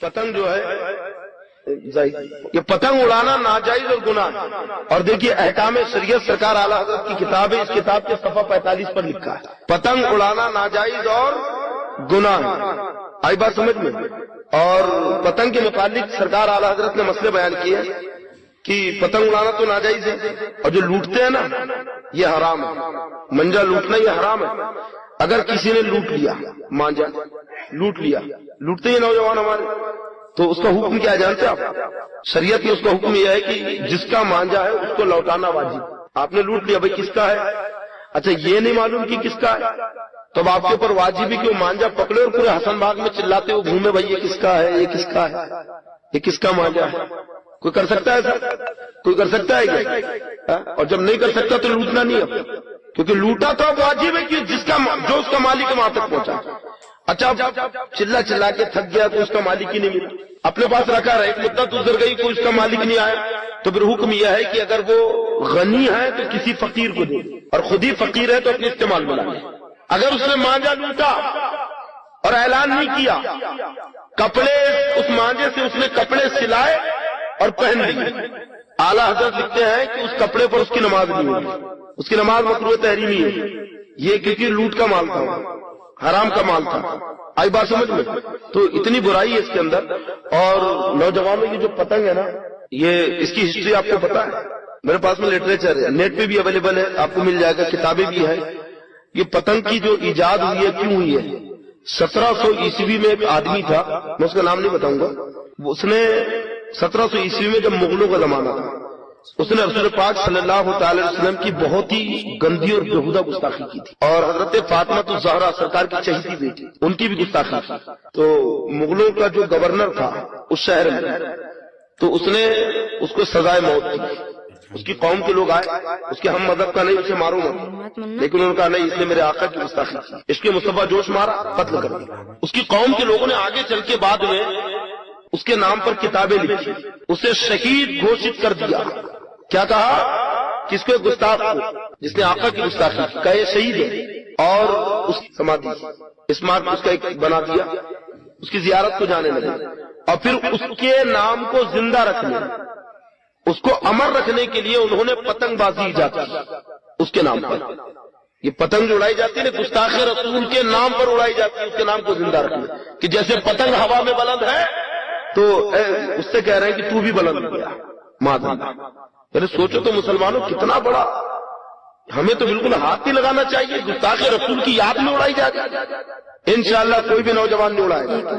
پتنگ جو ہے یہ پتنگ اڑانا ناجائز اور گناہ ہے. اور دیکھیے احکام شریعت سرکار اعلیٰ حضرت کی کتاب ہے, اس کتاب کے صفحہ 45 پر لکھا ہے پتنگ اڑانا ناجائز اور گناہ ہے. آئی بات سمجھ میں؟ اور پتنگ کے متعلق سرکار اعلیٰ حضرت نے مسئلے بیان کیے کہ پتنگ اڑانا تو ناجائز ہے, اور جو لوٹتے ہیں نا یہ حرام ہے. منجا لوٹنا یہ حرام ہے. اگر کسی نے لوٹ لیا مانجا, لوٹ لیا, لوٹتے ہیں نوجوان ہمارے, تو اس کا حکم کیا جانتے ہیں آپ؟ شریعت میں اس کا حکم یہ ہے کہ جس کا مانجا ہے اس کو لوٹانا واجب. آپ نے لوٹ لیا, بھائی کس کا ہے؟ اچھا یہ نہیں معلوم کہ کس کا ہے, تو اب آپ کے اوپر واجب ہے کہ وہ مانجا پکڑے اور پورے حسن باغ میں چلاتے ہوئے گھومے, بھائی یہ کس کا ہے, یہ کس کا ہے, یہ کس کا مانجا ہے. کوئی کر سکتا ہے سر؟ کوئی کر سکتا ہے کیا؟ اور جب نہیں کر سکتا تو لوٹنا نہیں ہے, کیونکہ لوٹا تو اب واجب ہے کہ جو اس کا مالک ہے وہاں تک پہنچا. اچھا چلا چلا کے تھک گیا تو اس کا مالک ہی نہیں ملا, اپنے پاس رکھا رہا, ایک مدت گزر گئی کوئی اس کا مالک نہیں آیا, تو پھر حکم یہ ہے کہ اگر وہ غنی ہے تو کسی فقیر کو دے, اور خود ہی فقیر ہے تو اپنے استعمال میں لائے. اگر اس نے مانجا لوٹا اور اعلان نہیں کیا, کپڑے اس مانجے سے اس نے کپڑے سلائے اور پہن لیے, اعلیٰ حضرت لکھتے ہیں کہ اس کپڑے پر اس کی نماز نہیں ہوگی, اس کی نماز مکروہ تحریمی ہے. یہ کیونکہ لوٹ کا مال تھا, حرام کا مال تھا. آئی بات سمجھ میں؟ تو اتنی برائی ہے اس کے اندر. اور نوجوانوں کی جو پتنگ ہے نا, یہ اس کی ہسٹری آپ کو پتا ہے, میرے پاس میں لٹریچر ہے, نیٹ پہ بھی اویلیبل ہے, آپ کو مل جائے گا, کتابیں بھی ہیں. یہ پتنگ کی جو ایجاد ہوئی ہے کیوں ہوئی ہے؟ 1700 عیسوی میں ایک آدمی تھا, میں اس کا نام نہیں بتاؤں گا, اس نے 1700 عیسوی میں جب مغلوں کا زمانہ تھا, اس نے رسول پاک صلی اللہ تعالی وسلم کی بہت ہی گندی اور بےہودہ گستاخی کی تھی, اور حضرت فاطمہ الزہرا سرکار کی چہیتی بیٹی ان کی بھی گستاخی کی. تو مغلوں کا جو گورنر تھا اس شہر میں, تو اس نے اس کو سزائے موت دی. اس کی قوم کے لوگ آئے, اس کے ہم مذہب کا نہیں, اسے مارو مت, لیکن انہوں نے کہا نہیں, اس نے میرے آقا کی گستاخی کی, اس کے مصطفیٰ جوش مارا, قتل کر دیا. اس کی قوم کے لوگوں نے آگے چل کے بعد میں اس کے نام پر کتابیں لکھی, اسے شہید گھوشت کر دیا. کیا کہا؟ کس کو؟ گستاخ کو, جس نے آقا کی گستاخی کی, کہا یہ شہید ہے, اور اس کی سمادھی اسمارٹ اس کا ایک بنا دیا, اس کی زیارت کو جانے لگے, اور پھر اس کے نام کو زندہ رکھنے, اس کو امر رکھنے کے لیے انہوں نے پتنگ بازی ایجاد کی اس کے نام پر. یہ پتنگ جو اڑائی جاتی ہے گستاخ رسول کے نام پر اڑائی جاتی ہے, اس کے نام کو زندہ رکھنے, کہ جیسے پتنگ ہوا میں بلند ہے تو اس سے کہہ رہے ہیں کہ تو بھی بلند ہو گیا. ماذا یعنی سوچو تو مسلمانوں کتنا بڑا, ہمیں تو بالکل ہاتھ نہیں لگانا چاہیے. گستاخ رسول کی یاد میں اڑائی جاتی, انشاءاللہ کوئی بھی نوجوان نہیں اڑائے گا.